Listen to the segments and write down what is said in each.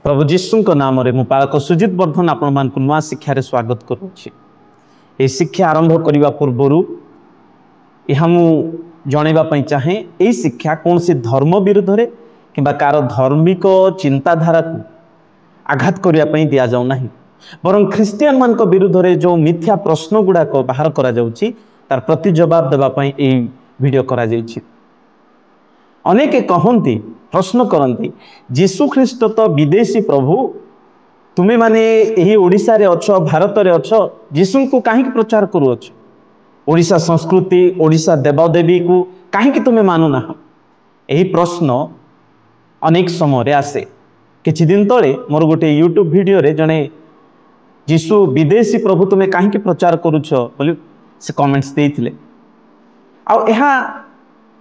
प्रभु जीशु नाम मु पालक सुजित वर्धन आपण मान नुआ शिक्षा स्वागत करुच्ची। ये शिक्षा आरंभ करने पूर्वर यह मु जनवाई चाहे ये शिक्षा कौन सी धर्म विरुद्ध रे किंबा कार धार्मिक चिंताधारा को आघात करने दि जाऊना बरं ख्रीस्टियन मान विरुद्ध रे जो मिथ्या प्रश्न गुड़ाक बाहर करा जाउची तार प्रति जवाब देवाई ये वीडियो करा जाइछि। अनेके कहती प्रश्न करती जीशु ख्रीस्ट तो विदेशी प्रभु तुम्हें माने यही ओडिशा रे अछ भारत रे अछ जीशु को कहीं प्रचार करुअछ ओडिशा संस्कृति ओडिशा देवदेवी को कहीं तुम्हें मानुना। यही प्रश्न अनेक समय रे आसे। किछि दिन तले मोर गोटे यूट्यूब वीडियो रे जने जीशु विदेशी प्रभु तुम्हें कहीं प्रचार करुछ बोली से कमेंट्स देइथिले आ एहा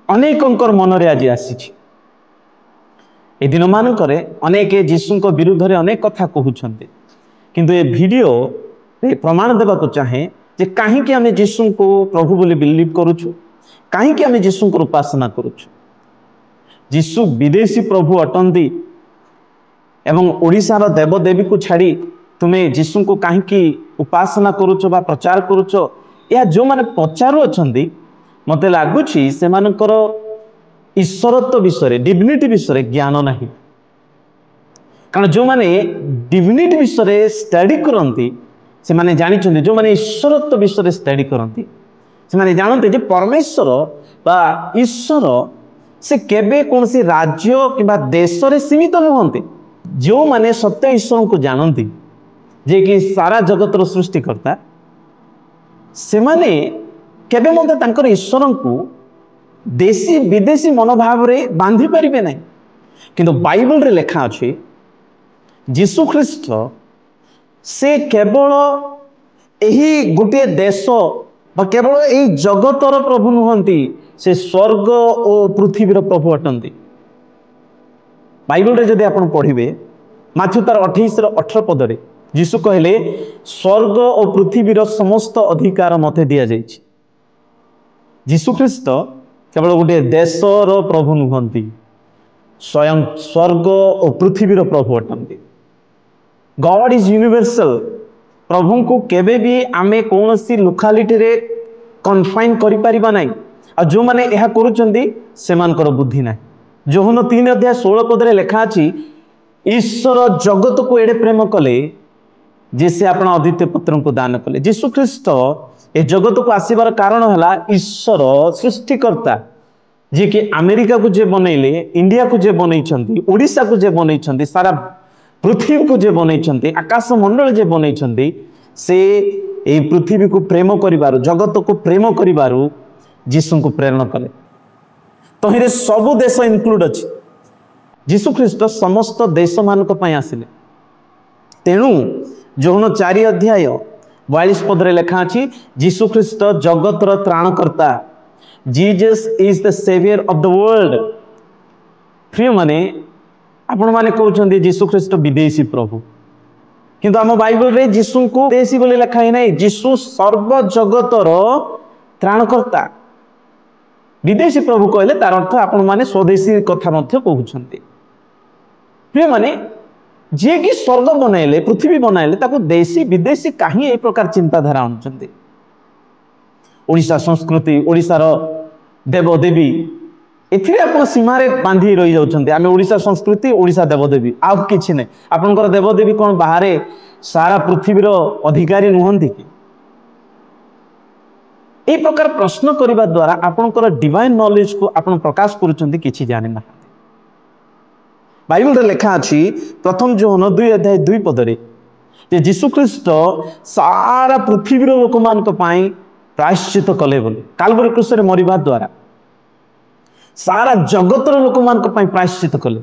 अनेकंकर मन रे आज आसी। ए दिन मानकरे अनेक जीशु विरुद्ध रे अनेक कथा कहउछन्ते किंतु ए वीडियो रे प्रमाण देबा को चाहे जे काहे कि हमें जीशु को प्रभु बोली बिलीव करूछु काहे कि हमें जीशु को उपासना करूछु। जीशु विदेशी प्रभु अटंती एवं ओडिशा रो देवदेवी को छाड़ी तुम्हें जीशु को काहे कि उपासना करूछ बा प्रचार करूछ या जो माने पचारू अछंती मते लागुछि से मानकर ईश्वरत्व विषय डिविनिटी विषय ज्ञान नहीं। कारण जो माने डिविनिटी विषय स्टडी करती से माने जानिछन्ति जो माने ईश्वरत्व विषय स्टडी करती से माने जानते जे परमेश्वर बा ईश्वर से केबे कौन सी राज्य किंबा देश रे सीमित नुहंती। जो माने सत्य ईश्वर को जानती जे कि सारा जगत रो सृष्टिकर्ता से माने केबे मते तांकर ईश्वर को देशी विदेशी मनोभाव रे बांधी पारिबे नहीं। किंतु बाइबल रे लिखा अछि जीशु ख्रीस्ट से केवल एही गोटे देश बा केवल एही जगतर प्रभु नुहंती से स्वर्ग और पृथ्वीर प्रभु अटंती। बाइबल रे जदि आपण पढ़िबे माथ्यू तार 28:18 पद रे जीशु कहले स्वर्ग और पृथ्वीर समस्त अधिकार मते दिया जाइछि। जीशु ख्रीस्ट केवल गोटे देशर प्रभु नुहंती स्वयं स्वर्ग और पृथ्वीर प्रभु अटंती। God is universal. प्रभु को केबे भी आमे कौन सी लोकालिटी रे कन्फाइन करि परिबा नै आ जो माने एहा करूचंती सेमानकर बुद्धि नै। जोहन 3:16 पद रे लिखा अछि ईश्वर जगत को एडे प्रेम कले जे से अपना अद्वितीय पुत्र को दान कले। जीशु ख्रीस्ट ए जगत को आसीबार कारण हला ईश्वर सृष्टिकर्ता जे कि अमेरिका को जे बनैले इंडिया को जे बनैछंती ओडिशा को जे बनैछंती सारा पृथ्वी को जे बनैछंती आकाश मंडल जे बनैछंती से ए पृथ्वी को प्रेम करिबारु जगत को प्रेम करिबारु जीशु को प्रेरणा कले। तो हिरे सब देश इनक्लूड अछि। जीशु ख्रीस्ट समस्त देश मानक पय आसिले। तेणु जोहन 4:42 पद रे लिखा अछि जीशु ख्रीस्ट जगतर त्राणकर्ता Jesus is the saviour of the world. प्रिय माने आपण माने कहउछन्ती जीशु ख्रीस्ट विदेशी प्रभु किंतु आम बाइबल रे जीशु को देशी बोली लिखा है नहीं। जीशु सर्व जगतर त्राणकर्ता। विदेशी प्रभु कहले तार अर्थ आपण माने स्वदेशी कथा मध्य कहउछन्ती। प्रिय माने जे कि स्वर्ग बनाइले पृथ्वी बनाइले ताको देशी विदेशी कहीं ए प्रकार चिंताधारा अनुचंती। ओडिशा संस्कृति ओडिशार देवदेवी एथिरे आपण सीमा रे बांधी रही जाउछन्ती। आमे ओडिशा संस्कृति ओडिशा देवदेवी आ किछि नै। आपनकर देवदेवी कोन बाहरे सारा पृथ्वीर अधिकारी नुहंती कि ए प्रकार प्रश्न करिबा द्वारा आपनकर डिवाइन नॉलेज को आपण प्रकाश करूछन्ती किछि जानि ना। बाइबल रे लिखा अछि प्रथम जोहन 2:2 पद रे जे जीशु ख्रीस्ट सारा पृथ्वीर लोक मान को पाई प्रायश्चित कले बोली। काल्वरी क्रूस रे मरिबा द्वारा सारा जगतर लोक मान को पाई प्रायश्चित कले।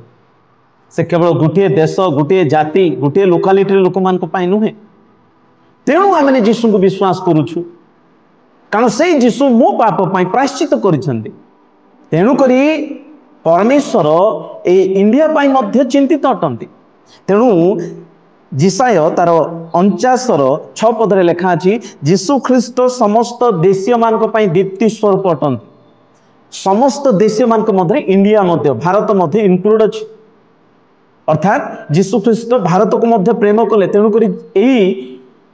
से केवल गोटे देश गोटे जाति गोटे लोकालिटी लोक मान को पाई नुहे। तेणु आमे जीशु को विश्वास करूछु कारण से जीशु मो पाप पाई प्रायश्चित करिसंती। तेणु करी परमेश्वर ए इंडिया पाई मध्य चिंतित अटंती। तेणु जिसाय तार 49:6 पद रे लिखा अछि जीशु ख्रीस्ट समस्त देशीय मान को पाई दीप्ति स्वरूप अटंती। समस्त देशीय मान को मध्य इंडिया मध्य भारत मध्य इनक्लूड अछि। अर्थात जीशु ख्रीस्ट भारत को मध्य प्रेम कले तेणुक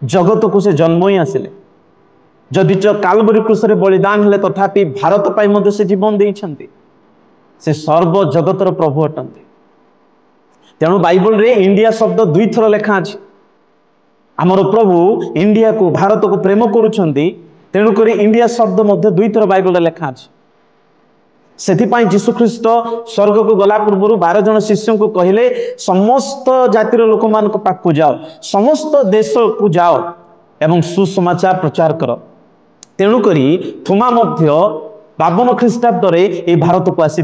जगत को से जन्म ही आसिले जदि कालवरी क्रूस बलिदान हेले तथापि भारत पर से जीवन देइछन्ति से सर्व जगतर प्रभु अटंती तेणु बाइबल रे इंडिया शब्द 2 थर लेखा अछि आमर प्रभु इंडिया को भारत को प्रेम करुछन्ति तेणुक इंडिया शब्द मध्य 2 थर बाइबल लेखा अछि सेथिपाई जीशु ख्रीस्ट स्वर्ग को गला पूर्व 12 जन शिष्यों को कहले समस्त जातिर लोक मान को पाक को जाओ समस्त देश को जाओ एवं सुसमाचार प्रचार कर तेणुक थोमा मध्य 52 ख्रीष्टाब्द ये भारत को आसी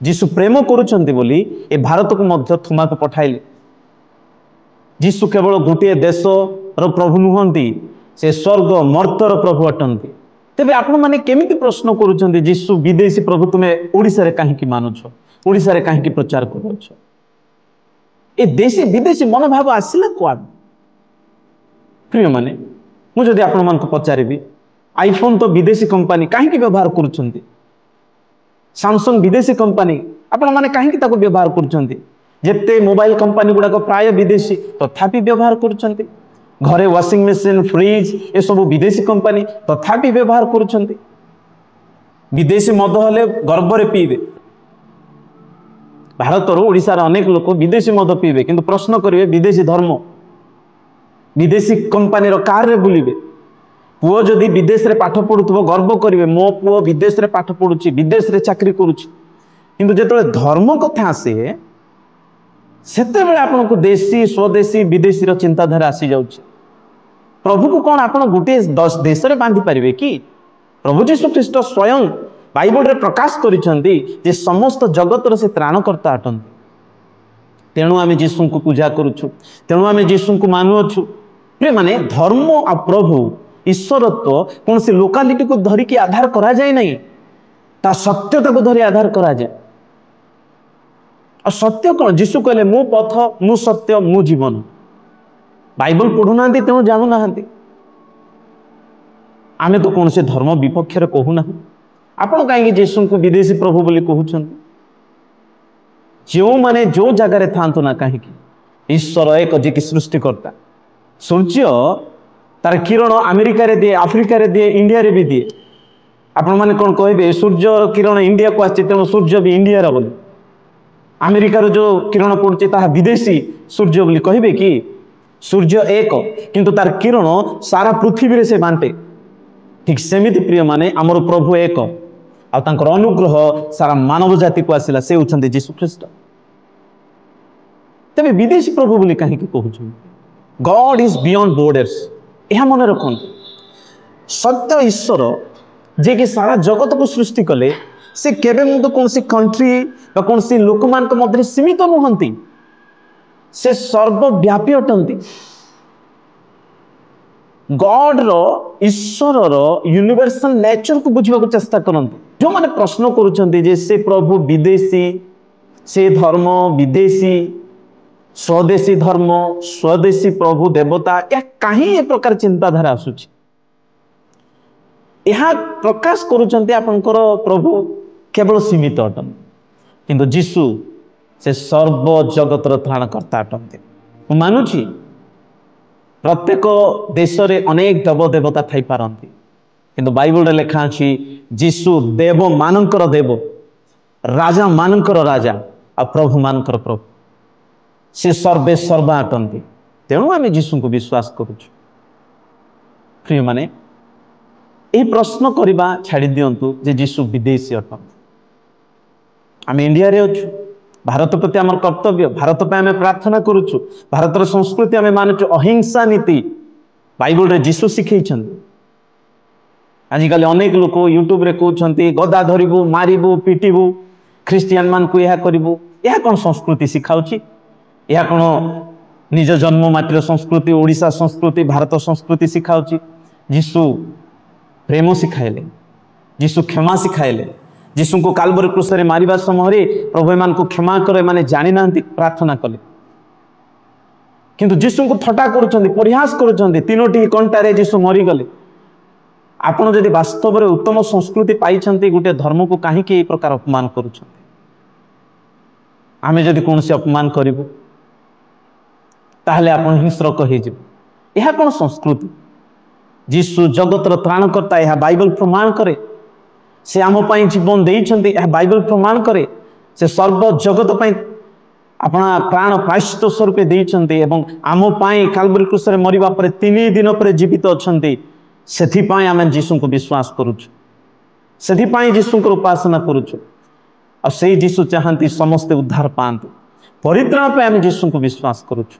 जीशु प्रेम करुछन्ति बोली ए भारत को मध्य थोमा को पठाइले जीशु केवल गोटे देश रो प्रभु नुहंती से स्वर्ग मर्तर प्रभु अटंती तेबे आपण माने केमिति प्रश्न करुछन्ति जीशु विदेशी प्रभु तुमे ओडिसा रे काहे की मानुछ ओडिसा रे काहे की प्रचार करूछ ए देशी विदेशी मनोभाव आसिला कोड प्रिय माने मु जदि आपण मान को पचारिबी आईफोन तो विदेशी कंपनी काहे की व्यवहार करुछन्ति सैमसंग विदेशी कंपनी आपण माने काहे की ताको व्यवहार करुछन्ति जेते मोबाइल कंपनी गुडा को प्राय विदेशी तथापि व्यवहार करुछन्ति घरे वॉशिंग मशीन फ्रिज ये सब विदेशी कंपनी तथापि व्यवहार करुछन्ति विदेशी मद हेले गर्व रे पीबे भारत रो ओडिसा रे अनेक लोक विदेशी मद पीबे किंतु प्रश्न करिवे विदेशी धर्म विदेशी कंपनी रो कार रे बुलिबे पुओ जदि विदेश रे पाठ पढुथबो गर्व करिवे मो पुओ विदेश रे पाठ पढुची विदेश रे चाकरी करूची किंतु जेतले धर्म कथा आसे सेते बेले आपन को देशी स्वदेशी विदेशी रो चिंताधारा आसी जाउची प्रभु को कोन आपन गुटे 10 देश रे बांधी परिवे कि प्रभु जीशु ख्रीस्ट स्वयं बाइबल रे प्रकाश करिसंती जे समस्त जगत रो से त्राणकर्ता अटंती तेणु आमे जीशु को पूजा करूछु तेणु आमे जीशु को मानुछु प्रिय माने धर्म आ प्रभु ईश्वरत्व कौन से लोकालिटी को धरिकी आधार करा जाए नहीं ता सत्यता को धरी आधार करा जाए और सत्य कौन जीशु कहले मु पथ मु सत्य मु जीवन बाइबल पढ़ुना तेणु जानू ना आमे तो कौन से धर्म विपक्ष कहूना आपण कहीं जीशु को विदेशी प्रभु बोली कहउछन जो माने जो जगह था ना कहीं ईश्वर एक जी की सृष्टिकर्ता सूर्य तार किरण अमेरिका रे दिए आफ्रिका रे दिए इंडिया रे भी दिए आपण माने कोन कहबे सूर्य किरण इंडिया को आछि तेणु सूर्य भी इंडिया रे बोली अमेरिका रो जो किरण पड़ुछि ताहा विदेशी सूर्य बोली कहबे कि सूर्य एक किंतु तार किरण सारा पृथ्वी रे से बांटे ठीक सेमिति प्रिय माने हमर प्रभु एक आ तांकर अनुग्रह सारा मानव जाति को आसिला से उछन्ते जीशु ख्रीस्ट तबे विदेशी प्रभु बोली काहे कि कहउछु गॉड इज बियॉन्ड बॉर्डर्स यह मन रखु सत्य ईश्वर जे कि सारा जगत को सृष्टि कले से केबे मुद कौन सी कंट्री बा कौन सी लोक मान के मध्य सीमित नुहंती से सर्वव्यापी अटंती गॉड रो ईश्वर रो यूनिवर्सल नेचर को बुझवा को चेष्टा करंती जो माने प्रश्न करूछंती जे से प्रभु विदेशी से धर्म विदेशी स्वदेशी धर्म स्वदेशी प्रभु देवता या कहीं ए प्रकार चिंताधारा आसुची यह प्रकाश करुचंती आपनकर प्रभु केवल सीमित अटन किंतु जीशु से सर्व जगतर त्राणकर्ता अटंती मु मानुची प्रत्येक देश रे अनेक देव देवता थाई पारंती किंतु बाइबल रे लेखा अछि जीशु देव मानकर देव राजा मानकर राजा आ प्रभु मानकर प्रभु से सर्वे सर्वा अटंती तेणु आम जीशु को विश्वास करुचु प्रिय माने यही प्रश्न करवा छाड़ी दिंतु जे जीशु विदेशी अटंती आम इंडिया रे अच्छु भारत प्रति आम कर्तव्य भारत पे आम प्रार्थना करुचु भारतर संस्कृति आम मानुचु अहिंसा नीति बाइबल रे जीशु शिखई आजिकल अनेक लोक यूट्यूब रे कहते गदा धरबू मारिबू पिटिबू ख्रीस्टियान मान को यह करिबू यह कौन संस्कृति शिखाउची यह कौन निज जन्म माटीर संस्कृति ओडिशा संस्कृति भारत संस्कृति शिखाउची जीशु प्रेम शिखाइले जीशु क्षमा शिखाइले जीशु को कालवरी क्रूस रे मारिबा समय प्रभु मान को क्षमा करे माने जानि नांती प्रार्थना कले किंतु जीशु को थटा करूछंती परिहास करूछंती तीनोटी कंटारे जीशु मरी गले आपण जदि वास्तव रे उत्तम संस्कृति पाइछंती गुटे धर्म को काहे के ए प्रकार अपमान करूछंती आमे जदि कौन से अपमान करिबु ताहले आपण हिंस्रक होइजिबु। यह कौन संस्कृति? जीशु जगतर त्राणकर्ता यह बाइबल प्रमाण करे। से आम पाई जीवन देइछन्ति यह बाइबल प्रमाण करे। से सर्व जगत पाई अपना प्राण प्रायश्चित स्वरूप देइछन्ति एवं आम पाई काल्वरी क्रूस रे मरिबा परे 3 दिन पर जीवित अछन्ति। सेथि पाई आमे जीशु को विश्वास करूछु। सेथि पाई जीशु को उपासना करूछु। और से जीशु चाहती समस्ते उद्धार पातु। परित्राण पे आम जीशु को विश्वास करूछु।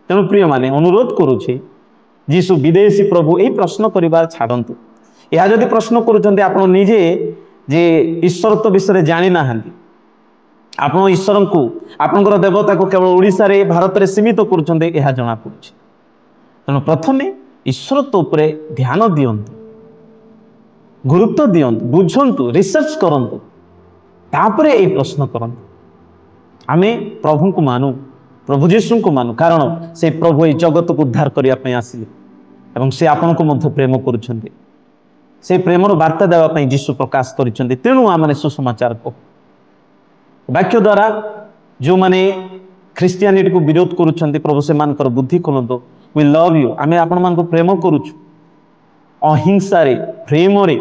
तेणु प्रिय माने अनुरोध करुछि जीशु विदेशी प्रभु यही प्रश्न करिबार छाड़न्तु। यह जदि प्रश्न करुछन्ति आपण निजे जे ईश्वर तो विषय जानि नाहंती, आपण ईश्वर को आपनकर देवता को केवल ओडिसा रे भारत रे सीमित करुछन्ति यह जणा पड़ुछि। तेणु प्रथमे ईश्वर तो उपरे ध्यान दियन्तु, गुरुत्व दियन्तु, बुझन्तु, रिसर्च करन्तु, तापरे ए प्रश्न करन्तु। आमे प्रभु को मानु, प्रभु जीशु को मानु, कारण से प्रभु ए जगत को उद्धार करिया पई आसिले एवं से आपन को मध्य प्रेम करुछन्ति। से प्रेमर वार्ता देवा पई जीशु प्रकाश करिछन्ति। तेणु आमने सुसमाचार को वाक्य द्वारा जो माने ख्रिस्टियानिटी को विरोध करुछन्ति प्रभु से मानकर बुद्धि खोलंतो। वी लव यू, आमे आपण मान को प्रेम करुछु। अहिंसा रे प्रेम रे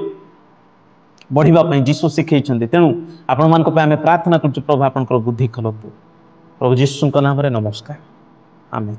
बढ़िबा पई जीशु सिखैछन्ति। तेणु आपण मान को पे आमे प्रार्थना करछु प्रभु आपनकर बुद्धि खोलंतो। प्रभु जीशु नाम रे नमस्कार, आमेन।